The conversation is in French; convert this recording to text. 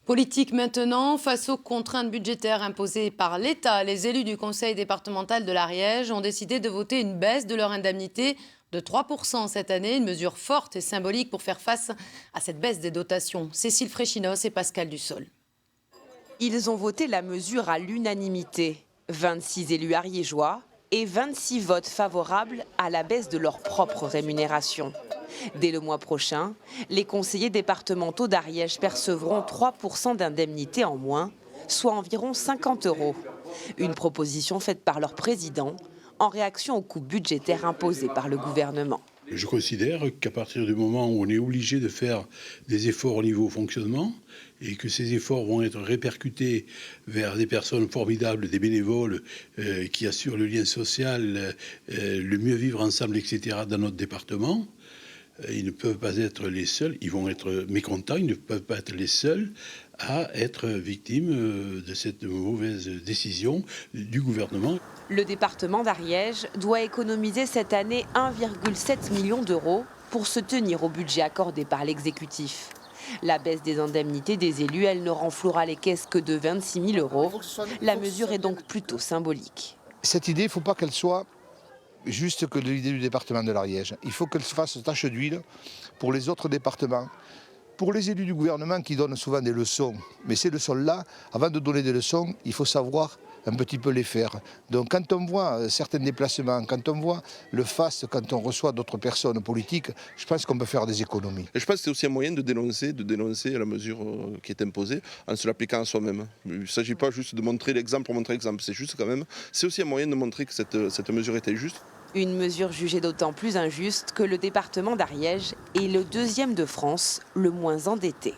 Politique maintenant, face aux contraintes budgétaires imposées par l'État, les élus du conseil départemental de l'Ariège ont décidé de voter une baisse de leur indemnité de 3% cette année, une mesure forte et symbolique pour faire face à cette baisse des dotations. Cécile Fréchinos et Pascal Dussol. Ils ont voté la mesure à l'unanimité. 26 élus ariégeois et 26 votes favorables à la baisse de leur propre rémunération. Dès le mois prochain, les conseillers départementaux d'Ariège percevront 3% d'indemnité en moins, soit environ 50 €. Une proposition faite par leur président en réaction aux coupes budgétaires imposées par le gouvernement. Je considère qu'à partir du moment où on est obligé de faire des efforts au niveau fonctionnement et que ces efforts vont être répercutés vers des personnes formidables, des bénévoles qui assurent le lien social, le mieux vivre ensemble, etc. dans notre département, ils ne peuvent pas être les seuls, ils vont être mécontents, ils ne peuvent pas être les seuls à être victimes de cette mauvaise décision du gouvernement. Le département d'Ariège doit économiser cette année 1,7 million d'euros pour se tenir au budget accordé par l'exécutif. La baisse des indemnités des élus, elle ne renflouera les caisses que de 26 000 €. La mesure est donc plutôt symbolique. Cette idée, il ne faut pas qu'elle soit juste que l'idée du département de l'Ariège. Il faut qu'elle se fasse tache d'huile pour les autres départements. Pour les élus du gouvernement qui donnent souvent des leçons, mais ces leçons-là, avant de donner des leçons, il faut savoir un petit peu les faire. Donc quand on voit certains déplacements, quand on voit le face, quand on reçoit d'autres personnes politiques, je pense qu'on peut faire des économies. Et je pense que c'est aussi un moyen de dénoncer la mesure qui est imposée en se l'appliquant à soi-même. Il ne s'agit pas juste de montrer l'exemple pour montrer l'exemple, c'est juste quand même, c'est aussi un moyen de montrer que cette mesure était juste. Une mesure jugée d'autant plus injuste que le département d'Ariège est le deuxième de France le moins endetté.